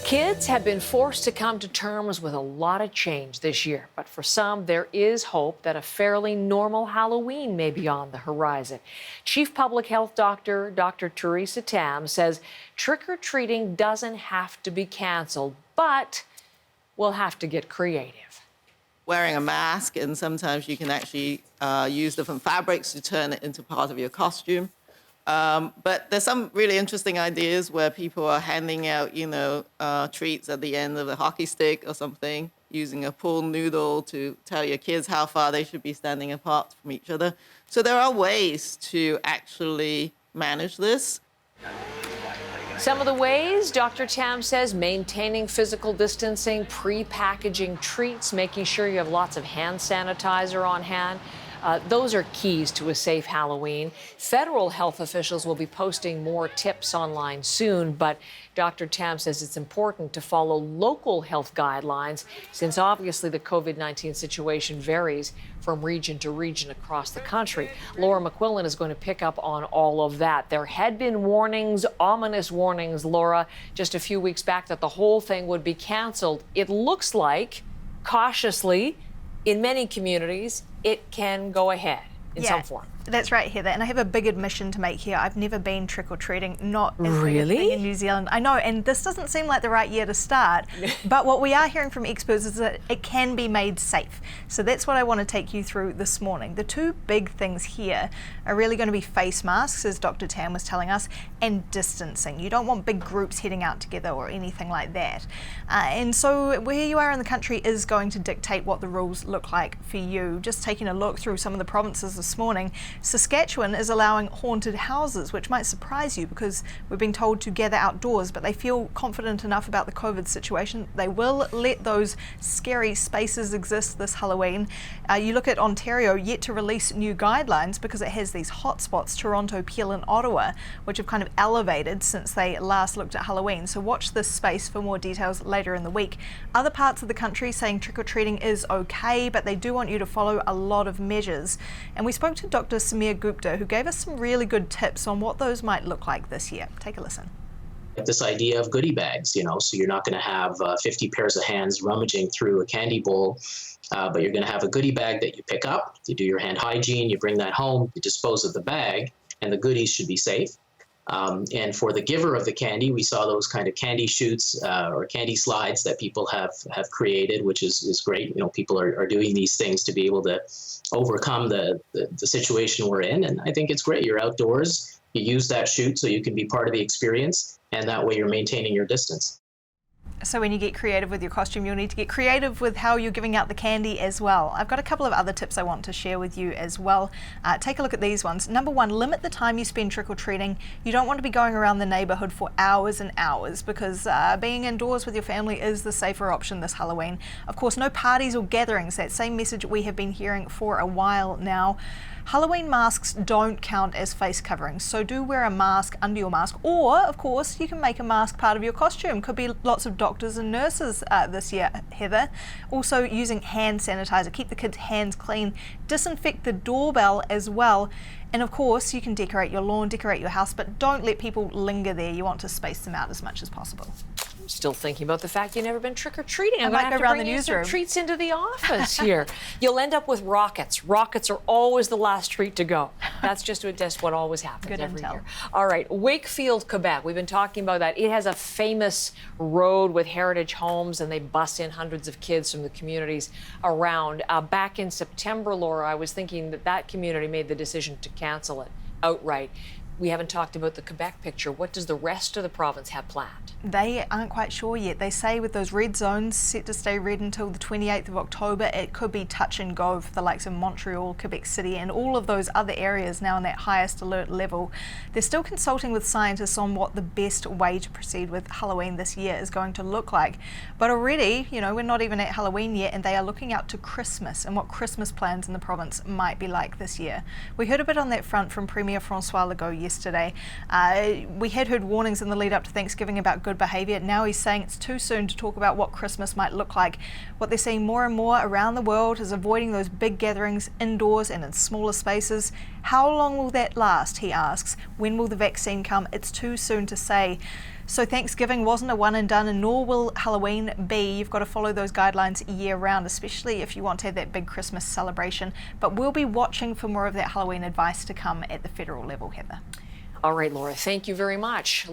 Kids have been forced to come to terms with a lot of change this year, but for some, there is hope that a fairly normal Halloween may be on the horizon. Chief Public Health Doctor Dr. Theresa Tam says trick-or-treating doesn't have to be canceled, but we'll have to get creative. Wearing a mask, and sometimes you can actually use different fabrics to turn it into part of your costume. But there's some really interesting ideas where people are handing out, treats at the end of a hockey stick or something, using a pool noodle to tell your kids how far they should be standing apart from each other. So there are ways to actually manage this. Some of the ways, Dr. Tam says, maintaining physical distancing, pre-packaging treats, making sure you have lots of hand sanitizer on hand. Those are keys to a safe Halloween. Federal health officials will be posting more tips online soon, but Dr. Tam says it's important to follow local health guidelines since obviously the COVID-19 situation varies from region to region across the country. Laura McQuillan is going to pick up on all of that. There had been warnings, ominous warnings, Laura, just a few weeks back that the whole thing would be canceled. It looks like, cautiously, in many communities, it can go ahead in some form. That's right, Heather. And I have a big admission to make here. I've never been trick-or-treating, not really in New Zealand. I know, and this doesn't seem like the right year to start. But what we are hearing from experts is that it can be made safe. So that's what I want to take you through this morning. The two big things here are really going to be face masks, as Dr. Tam was telling us, and distancing. You don't want big groups heading out together or anything like that. And so where you are in the country is going to dictate what the rules look like for you. Just taking a look through some of the provinces this morning, Saskatchewan is allowing haunted houses, which might surprise you because we've been told to gather outdoors, but they feel confident enough about the COVID situation. They will let those scary spaces exist this Halloween. You look at Ontario, yet to release new guidelines because it has these hotspots, Toronto, Peel and Ottawa, which have kind of elevated since they last looked at Halloween. So watch this space for more details later in the week. Other parts of the country saying trick-or-treating is okay, but they do want you to follow a lot of measures. And we spoke to Dr. Samir Gupta, who gave us some really good tips on what those might look like this year. Take a listen. This idea of goodie bags, so you're not going to have 50 pairs of hands rummaging through a candy bowl, but you're going to have a goodie bag that you pick up, you do your hand hygiene, you bring that home, you dispose of the bag, and the goodies should be safe. And for the giver of the candy, we saw those kind of candy chutes or candy slides that people have created, which is great. People are doing these things to be able to overcome the situation we're in. And I think it's great. You're outdoors, you use that chute so you can be part of the experience, and that way you're maintaining your distance. So when you get creative with your costume, you'll need to get creative with how you're giving out the candy as well. I've got a couple of other tips I want to share with you as well. Take a look at these ones. Number one, limit the time you spend trick-or-treating. You don't want to be going around the neighbourhood for hours and hours because being indoors with your family is the safer option this Halloween. Of course, no parties or gatherings. That same message we have been hearing for a while now. Halloween masks don't count as face coverings, so do wear a mask under your mask, or of course you can make a mask part of your costume. Could be lots of doctors and nurses this year, Heather. Also using hand sanitizer, keep the kids' hands clean, disinfect the doorbell as well, and of course you can decorate your lawn, decorate your house, but don't let people linger there. You want to space them out as much as possible. Still thinking about the fact you've never been trick-or-treating. I'm going to have to bring you some treats into the office here. You'll end up with rockets. Rockets are always the last treat to go. That's just what always happens every year. All right, Wakefield, Quebec. We've been talking about that. It has a famous road with heritage homes, and they bus in hundreds of kids from the communities around. Back in September, Laura, I was thinking that community made the decision to cancel it outright. We haven't talked about the Quebec picture. What does the rest of the province have planned? They aren't quite sure yet. They say with those red zones set to stay red until the 28th of October, it could be touch and go for the likes of Montreal, Quebec City, and all of those other areas now in that highest alert level. They're still consulting with scientists on what the best way to proceed with Halloween this year is going to look like. But already, we're not even at Halloween yet, and they are looking out to Christmas and what Christmas plans in the province might be like this year. We heard a bit on that front from Premier Francois Legault yesterday. We had heard warnings in the lead up to Thanksgiving about good behaviour. Now he's saying it's too soon to talk about what Christmas might look like. What they're seeing more and more around the world is avoiding those big gatherings indoors and in smaller spaces. How long will that last, he asks. When will the vaccine come? It's too soon to say. So Thanksgiving wasn't a one and done, and nor will Halloween be. You've got to follow those guidelines year round, especially if you want to have that big Christmas celebration. But we'll be watching for more of that Halloween advice to come at the federal level, Heather. All right, Laura, thank you very much.